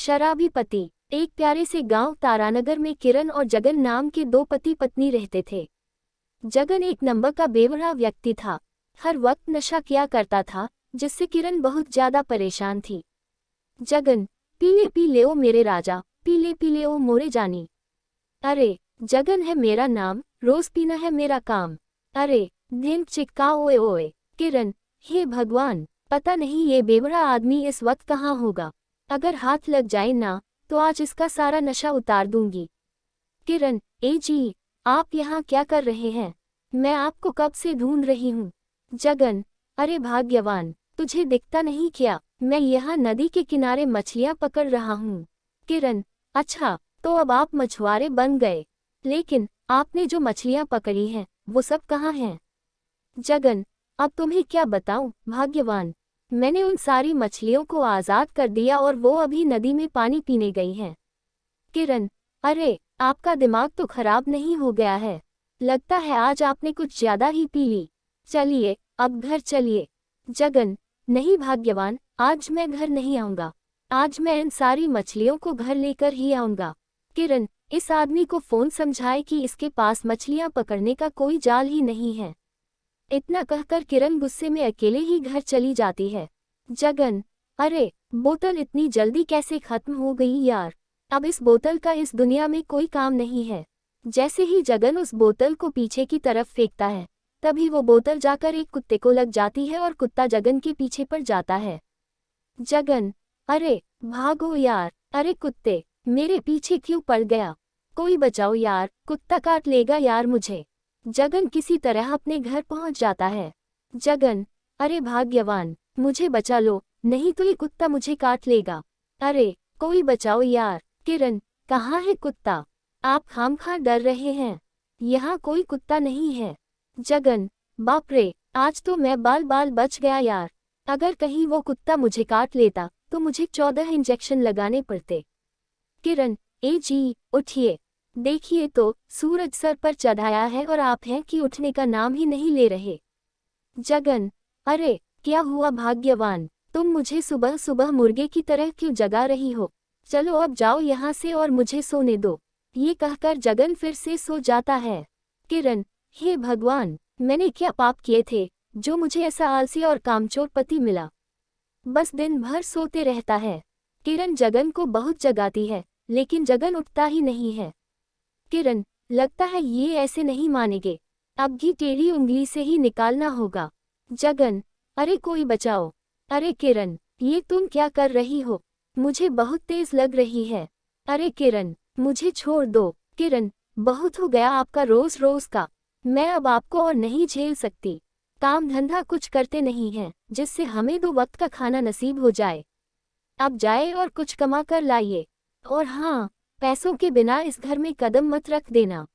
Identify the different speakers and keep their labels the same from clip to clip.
Speaker 1: शराबी पति। एक प्यारे से गांव तारानगर में किरण और जगन नाम के दो पति पत्नी रहते थे। जगन एक नंबर का बेवड़ा व्यक्ति था। हर वक्त नशा किया करता था, जिससे किरण बहुत ज्यादा परेशान थी। जगन, पी ले ओ मेरे राजा, पी ले ओ मोरे जानी। अरे, जगन है मेरा नाम, रोज पीना है मेरा काम। अरे, दिन चिक्का ओए ओए। किरण, हे भगवान, पता नहीं ये बेवड़ा आदमी इस वक्त कहाँ होगा। अगर हाथ लग जाए ना, तो आज इसका सारा नशा उतार दूंगी। किरण, ए जी, आप यहाँ क्या कर रहे हैं? मैं आपको कब से ढूंढ रही हूँ। जगन, अरे भाग्यवान, तुझे दिखता नहीं क्या? मैं यहाँ नदी के किनारे मछलियाँ पकड़ रहा हूँ। किरण, अच्छा, तो अब आप मछुआरे बन गए। लेकिन आपने जो मछलियाँ पकड़ी हैं, वो सब कहाँ हैं? जगन, अब तुम्हें क्या बताऊं, भाग्यवान, मैंने उन सारी मछलियों को आज़ाद कर दिया और वो अभी नदी में पानी पीने गई हैं। किरण, अरे, आपका दिमाग तो खराब नहीं हो गया है? लगता है आज आपने कुछ ज्यादा ही पी ली। चलिए, अब घर चलिए। जगन, नहीं भाग्यवान, आज मैं घर नहीं आऊंगा। आज मैं इन सारी मछलियों को घर लेकर ही आऊंगा। किरण, इस आदमी को फोन समझाए कि इसके पास मछलियां पकड़ने का कोई जाल ही नहीं है। इतना कहकर किरण गुस्से में अकेले ही घर चली जाती है। जगन, अरे, बोतल इतनी जल्दी कैसे खत्म हो गई यार। अब इस बोतल का इस दुनिया में कोई काम नहीं है। जैसे ही जगन उस बोतल को पीछे की तरफ फेंकता है, तभी वो बोतल जाकर एक कुत्ते को लग जाती है और कुत्ता जगन के पीछे पड़ जाता है। जगन, अरे, भागो यार, अरे कुत्ते, मेरे पीछे क्यों पड़ गया? कोई बचाओ यार, कुत्ता काट लेगा यार मुझे। जगन किसी तरह अपने घर पहुंच जाता है। जगन, अरे भाग्यवान, मुझे बचा लो, नहीं तो ये कुत्ता मुझे काट लेगा। अरे, कोई बचाओ यार। किरण, कहाँ है कुत्ता? आप खामखा डर रहे हैं। यहाँ कोई कुत्ता नहीं है। जगन, बाप रे, आज तो मैं बाल बाल बच गया यार। अगर कहीं वो कुत्ता मुझे काट लेता, तो मुझे 14 इंजेक्शन लगाने पड़ते। किरण, ए जी, उठिए। देखिए तो, सूरज सर पर चढ़ाया है और आप हैं कि उठने का नाम ही नहीं ले रहे। जगन, अरे, क्या हुआ भाग्यवान, तुम मुझे सुबह सुबह मुर्गे की तरह क्यों जगा रही हो? चलो अब जाओ यहाँ से और मुझे सोने दो। ये कहकर जगन फिर से सो जाता है। किरण, हे भगवान, मैंने क्या पाप किए थे, जो मुझे ऐसा आलसी और कामचोर पति मिला। बस दिन भर सोते रहता है। किरण जगन को बहुत जगाती है, लेकिन जगन उठता ही नहीं है। किरण, लगता है ये ऐसे नहीं मानेंगे, अब भी टेढ़ी उंगली से ही निकालना होगा। जगन, अरे कोई बचाओ। अरे किरण, ये तुम क्या कर रही हो? मुझे बहुत तेज लग रही है। अरे किरण, मुझे छोड़ दो। किरण, बहुत हो गया आपका रोज रोज का, मैं अब आपको और नहीं झेल सकती। काम धंधा कुछ करते नहीं हैं, जिससे हमें 2 वक्त का खाना नसीब हो जाए। अब जाए और कुछ कमा कर लाइए। और हाँ, पैसों के बिना इस घर में कदम मत रख देना।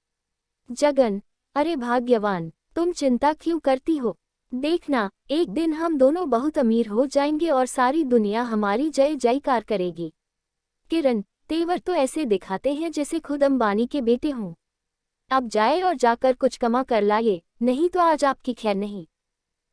Speaker 1: जगन, अरे भाग्यवान, तुम चिंता क्यों करती हो? देखना, एक दिन हम दोनों बहुत अमीर हो जाएंगे और सारी दुनिया हमारी जय जयकार करेगी। किरण, तेवर तो ऐसे दिखाते हैं जैसे खुद अंबानी के बेटे हों। अब जाए और जाकर कुछ कमा कर लाइए, नहीं तो आज आपकी खैर नहीं।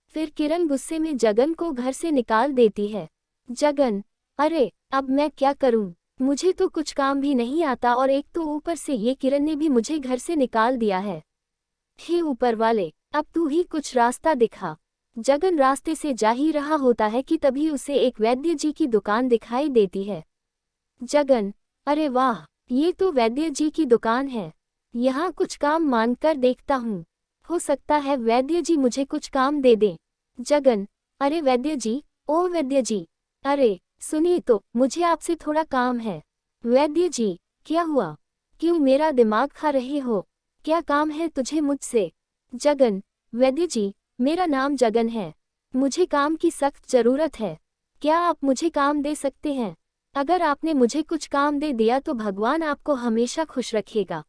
Speaker 1: फिर किरण गुस्से में जगन को घर से निकाल देती है। जगन, अरे, अब मैं क्या करूं? मुझे तो कुछ काम भी नहीं आता और एक तो ऊपर से ये किरण ने भी मुझे घर से निकाल दिया है। हे ऊपर वाले, अब तू ही कुछ रास्ता दिखा। जगन रास्ते से जा ही रहा होता है कि तभी उसे एक वैद्य जी की दुकान दिखाई देती है। जगन, अरे वाह, ये तो वैद्य जी की दुकान है। यहाँ कुछ काम मांगकर देखता हूँ, हो सकता है वैद्य जी मुझे कुछ काम दे दें। जगन, अरे वैद्य जी, ओ वैद्य जी, अरे सुनिए तो, मुझे आपसे थोड़ा काम है। वैद्य जी, क्या हुआ? क्यों मेरा दिमाग खा रहे हो? क्या काम है तुझे मुझसे? जगन, वैद्य जी, मेरा नाम जगन है, मुझे काम की सख्त जरूरत है। क्या आप मुझे काम दे सकते हैं? अगर आपने मुझे कुछ काम दे दिया तो भगवान आपको हमेशा खुश रखेगा।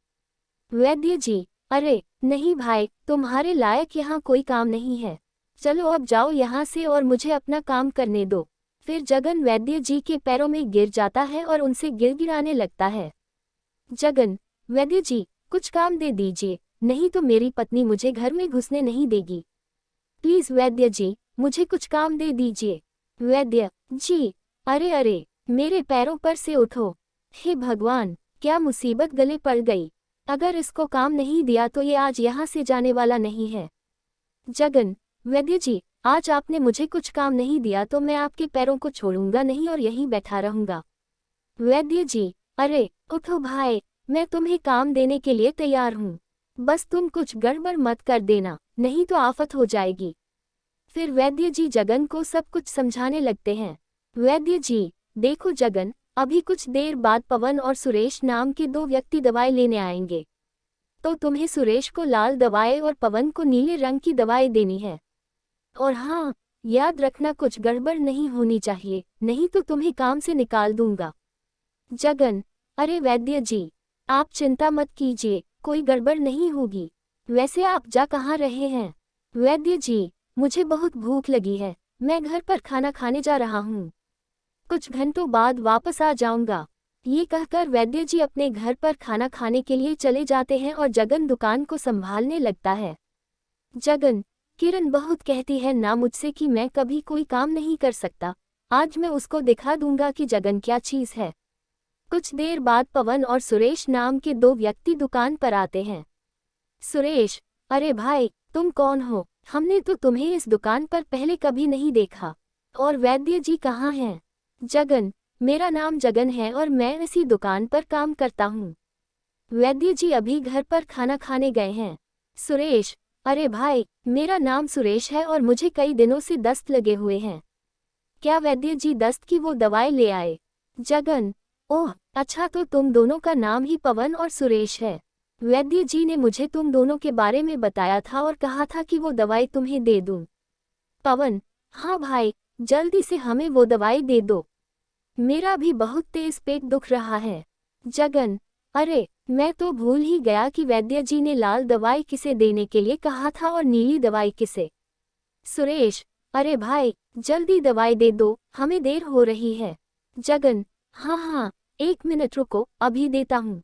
Speaker 1: वैद्य जी, अरे नहीं भाई, तुम्हारे लायक यहाँ कोई काम नहीं है। चलो अब जाओ यहाँ से और मुझे अपना काम करने दो। फिर जगन वैद्य जी के पैरों में गिर जाता है और उनसे गिड़गिड़ाने लगता है। जगन, वैद्य जी, कुछ काम दे दीजिए, नहीं तो मेरी पत्नी मुझे घर में घुसने नहीं देगी। प्लीज वैद्य जी, मुझे कुछ काम दे दीजिए। वैद्य जी, अरे अरे, मेरे पैरों पर से उठो। हे भगवान, क्या मुसीबत गले पड़ गई। अगर इसको काम नहीं दिया तो ये आज यहाँ से जाने वाला नहीं है। जगन, वैद्य जी, आज आपने मुझे कुछ काम नहीं दिया तो मैं आपके पैरों को छोड़ूंगा नहीं और यहीं बैठा रहूंगा। वैद्य जी, अरे उठो भाई, मैं तुम्हें काम देने के लिए तैयार हूँ। बस तुम कुछ गड़बड़ मत कर देना, नहीं तो आफत हो जाएगी। फिर वैद्य जी जगन को सब कुछ समझाने लगते हैं। वैद्य जी, देखो जगन, अभी कुछ देर बाद पवन और सुरेश नाम के दो व्यक्ति दवाई लेने आएंगे। तो तुम्हें सुरेश को लाल दवाई और पवन को नीले रंग की दवाई देनी है। और हाँ, याद रखना कुछ गड़बड़ नहीं होनी चाहिए, नहीं तो तुम्हें काम से निकाल दूंगा। जगन, अरे वैद्य जी, आप चिंता मत कीजिए, कोई गड़बड़ नहीं होगी। वैसे आप जा कहाँ रहे हैं? वैद्य जी, मुझे बहुत भूख लगी है, मैं घर पर खाना खाने जा रहा हूँ। कुछ घंटों बाद वापस आ जाऊंगा। ये कहकर वैद्य जी अपने घर पर खाना खाने के लिए चले जाते हैं और जगन दुकान को संभालने लगता है। जगन, किरण बहुत कहती है ना मुझसे कि मैं कभी कोई काम नहीं कर सकता। आज मैं उसको दिखा दूंगा कि जगन क्या चीज है। कुछ देर बाद पवन और सुरेश नाम के दो व्यक्ति दुकान पर आते हैं। सुरेश, अरे भाई, तुम कौन हो? हमने तो तुम्हें इस दुकान पर पहले कभी नहीं देखा। और वैद्य जी कहाँ हैं? जगन, मेरा नाम जगन है और मैं इसी दुकान पर काम करता हूँ। वैद्य जी अभी घर पर खाना खाने गए हैं। सुरेश, अरे भाई, मेरा नाम सुरेश है और मुझे कई दिनों से दस्त लगे हुए हैं। क्या वैद्य जी दस्त की वो दवाई ले आए? जगन, ओह अच्छा, तो तुम दोनों का नाम ही पवन और सुरेश है। वैद्य जी ने मुझे तुम दोनों के बारे में बताया था और कहा था कि वो दवाई तुम्हें दे दूं। पवन, हाँ भाई, जल्दी से हमें वो दवाई दे दो, मेरा भी बहुत तेज पेट दुख रहा है। जगन, अरे मैं तो भूल ही गया कि वैद्य जी ने लाल दवाई किसे देने के लिए कहा था और नीली दवाई किसे। सुरेश, अरे भाई, जल्दी दवाई दे दो, हमें देर हो रही है। जगन, हाँ हाँ, 1 मिनट रुको, अभी देता हूँ।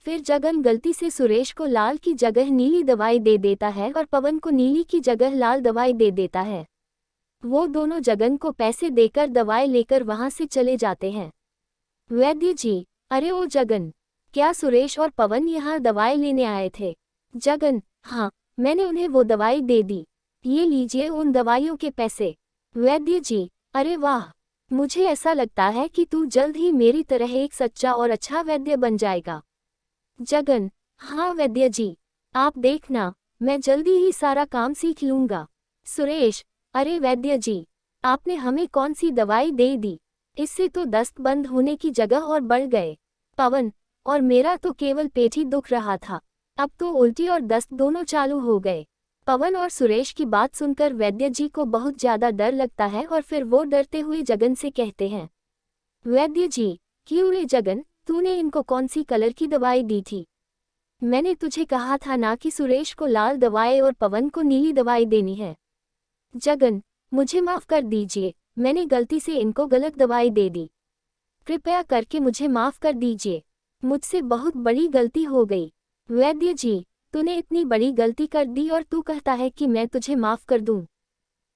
Speaker 1: फिर जगन गलती से सुरेश को लाल की जगह नीली दवाई दे देता है और पवन को नीली की जगह लाल दवाई दे देता है। वो दोनों जगन को पैसे देकर दवाई लेकर वहां से चले जाते हैं। वैद्य जी, अरे ओ जगन, क्या सुरेश और पवन यहाँ दवाई लेने आए थे? जगन, हाँ, मैंने उन्हें वो दवाई दे दी, ये लीजिए उन दवाइयों के पैसे। वैद्य जी, अरे वाह, मुझे ऐसा लगता है कि तू जल्द ही मेरी तरह एक सच्चा और अच्छा वैद्य बन जाएगा। जगन, हाँ वैद्य जी, आप देखना, मैं जल्दी ही सारा काम सीख लूंगा। सुरेश, अरे वैद्य जी, आपने हमें कौन सी दवाई दे दी? इससे तो दस्त बंद होने की जगह और बढ़ गए। पवन, और मेरा तो केवल पेट ही दुख रहा था, अब तो उल्टी और दस्त दोनों चालू हो गए। पवन और सुरेश की बात सुनकर वैद्य जी को बहुत ज्यादा डर लगता है और फिर वो डरते हुए जगन से कहते हैं, वैद्य जी, क्यों रे जगन, तूने इनको कौन सी कलर की दवाई दी थी? मैंने तुझे कहा था ना कि सुरेश को लाल दवाई और पवन को नीली दवाई देनी है। जगन, मुझे माफ कर दीजिए, मैंने गलती से इनको गलत दवाई दे दी। कृपया करके मुझे माफ कर दीजिए, मुझसे बहुत बड़ी गलती हो गई। वैद्य जी, तूने इतनी बड़ी गलती कर दी और तू कहता है कि मैं तुझे माफ कर दूं।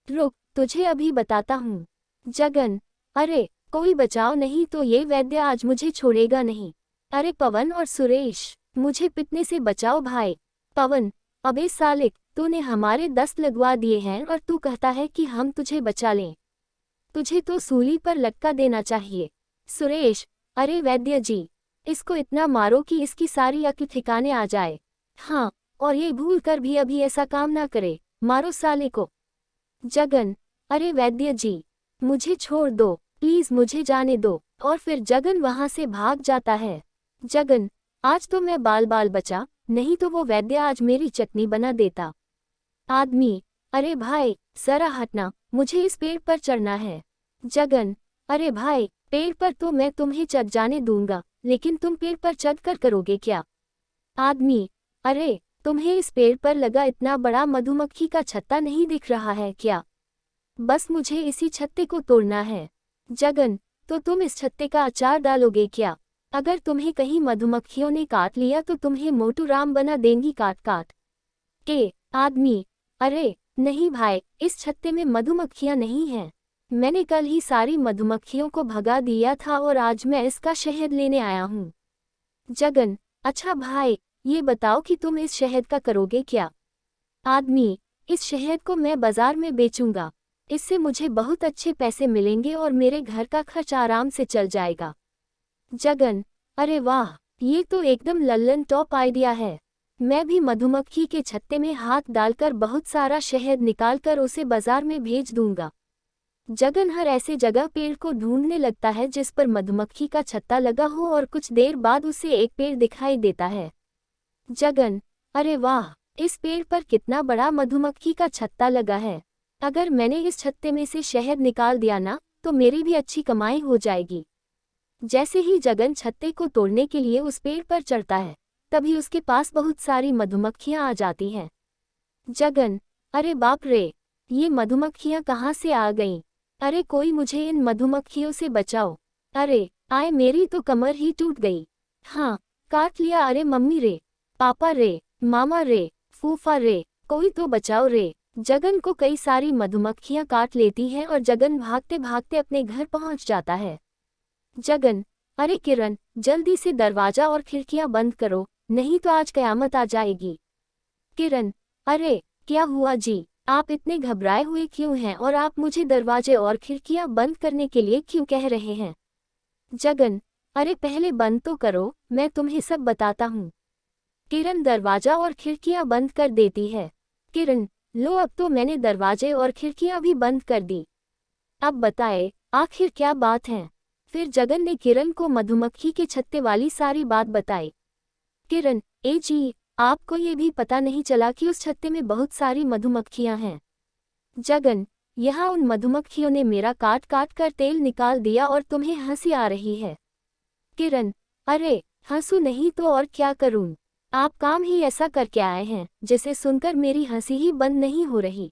Speaker 1: रुक, तुझे अभी बताता हूँ। जगन, अरे कोई बचाओ नहीं तो ये वैद्य आज मुझे छोड़ेगा नहीं। अरे पवन और सुरेश, मुझे पिटने से बचाओ भाई। पवन, अबे सालिक, तूने हमारे दस्त लगवा दिए हैं और तू कहता है कि हम तुझे बचा लें। तुझे तो सूली पर लटका देना चाहिए। सुरेश, अरे वैद्य जी, इसको इतना मारो कि इसकी सारी अक्ल ठिकाने आ जाए। हाँ, और ये भूल कर भी अभी ऐसा काम ना करे, मारो साले को। जगन, अरे वैद्य जी, मुझे छोड़ दो, प्लीज मुझे जाने दो। और फिर जगन वहां से भाग जाता है। जगन, आज तो मैं बाल बाल बचा, नहीं तो वो वैद्य आज मेरी चटनी बना देता। आदमी, अरे भाई, जरा हटना, मुझे इस पेड़ पर चढ़ना है। जगन, अरे भाई, पेड़ पर तो मैं तुम्हें चढ़ जाने दूंगा, लेकिन तुम पेड़ पर चढ़कर करोगे क्या? आदमी, अरे, तुम्हें इस पेड़ पर लगा इतना बड़ा मधुमक्खी का छत्ता नहीं दिख रहा है क्या? बस मुझे इसी छत्ते को तोड़ना है। जगन, तो तुम इस छत्ते का अचार डालोगे क्या? अगर तुम्हें कहीं मधुमक्खियों ने काट लिया तो तुम्हें मोटू राम बना देंगी काट काट के। आदमी, अरे नहीं भाई, इस छत्ते में मधुमक्खियां नहीं हैं, मैंने कल ही सारी मधुमक्खियों को भगा दिया था और आज मैं इसका शहद लेने आया हूँ। जगन, अच्छा भाई, ये बताओ कि तुम इस शहद का करोगे क्या? आदमी, इस शहद को मैं बाजार में बेचूंगा। इससे मुझे बहुत अच्छे पैसे मिलेंगे और मेरे घर का खर्च आराम से चल जाएगा। जगन, अरे वाह, ये तो एकदम लल्लन टॉप आइडिया है। मैं भी मधुमक्खी के छत्ते में हाथ डालकर बहुत सारा शहद निकालकर उसे बाजार में भेज दूंगा। जगन हर ऐसे जगह पेड़ को ढूंढने लगता है जिस पर मधुमक्खी का छत्ता लगा हो और कुछ देर बाद उसे एक पेड़ दिखाई देता है। जगन, अरे वाह, इस पेड़ पर कितना बड़ा मधुमक्खी का छत्ता लगा है। अगर मैंने इस छत्ते में से शहद निकाल दिया ना, तो मेरी भी अच्छी कमाई हो जाएगी। जैसे ही जगन छत्ते को तोड़ने के लिए उस पेड़ पर चढ़ता है, तभी उसके पास बहुत सारी मधुमक्खियां आ जाती हैं। जगन, अरे बाप रे, ये मधुमक्खियां कहाँ से आ गईं? अरे कोई मुझे इन मधुमक्खियों से बचाओ। अरे आए, मेरी तो कमर ही टूट गई। हाँ, काट लिया। अरे मम्मी रे, पापा रे, मामा रे, फूफा रे, कोई तो बचाओ रे। जगन को कई सारी मधुमक्खियां काट लेती हैं और जगन भागते भागते अपने घर पहुंच जाता है। जगन, अरे किरण, जल्दी से दरवाजा और खिड़कियां बंद करो, नहीं तो आज कयामत आ जाएगी। किरण, अरे क्या हुआ जी, आप इतने घबराए हुए क्यों हैं और आप मुझे दरवाजे और खिड़कियां बंद करने के लिए क्यों कह रहे हैं? जगन, अरे पहले बंद तो करो, मैं तुम्हें सब बताता हूँ। किरण दरवाजा और खिड़कियां बंद कर देती है। किरण, लो अब तो मैंने दरवाजे और खिड़कियां भी बंद कर दी। अब बताए, आखिर क्या बात है? फिर जगन ने किरण को मधुमक्खी के छत्ते वाली सारी बात बताई। किरण, ए जी, आपको ये भी पता नहीं चला कि उस छत्ते में बहुत सारी मधुमक्खियां हैं? जगन, यहाँ उन मधुमक्खियों ने मेरा काट काट कर तेल निकाल दिया और तुम्हें हंसी आ रही है। किरण, अरे हंसू नहीं तो और क्या करूं? आप काम ही ऐसा करके आए हैं जिसे सुनकर मेरी हंसी ही बंद नहीं हो रही।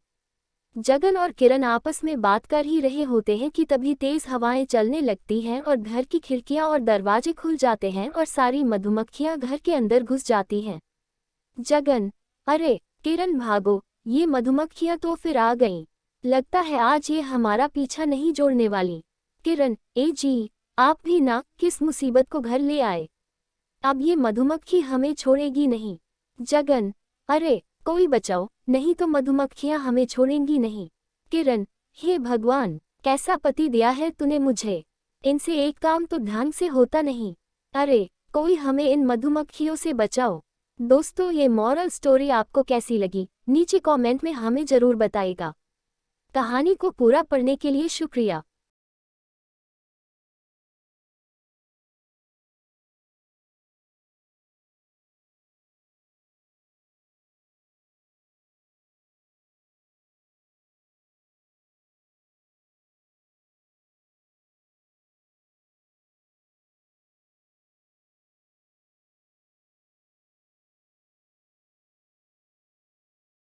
Speaker 1: जगन और किरण आपस में बात कर ही रहे होते हैं कि तभी तेज हवाएं चलने लगती हैं और घर की खिड़कियां और दरवाजे खुल जाते हैं और सारी मधुमक्खियां घर के अंदर घुस जाती हैं। जगन, अरे किरण भागो, ये मधुमक्खियां तो फिर आ गईं। लगता है आज ये हमारा पीछा नहीं छोड़ने वाली। किरण, ए जी, आप भी ना किस मुसीबत को घर ले आए। अब ये मधुमक्खी हमें छोड़ेगी नहीं। जगन, अरे कोई बचाओ, नहीं तो मधुमक्खियां हमें छोड़ेंगी नहीं। किरण, हे भगवान, कैसा पति दिया है तूने मुझे, इनसे एक काम तो ढंग से होता नहीं। अरे कोई हमें इन मधुमक्खियों से बचाओ। दोस्तों, ये मॉरल स्टोरी आपको कैसी लगी, नीचे कमेंट में हमें जरूर बताइएगा। कहानी को पूरा पढ़ने के लिए शुक्रिया।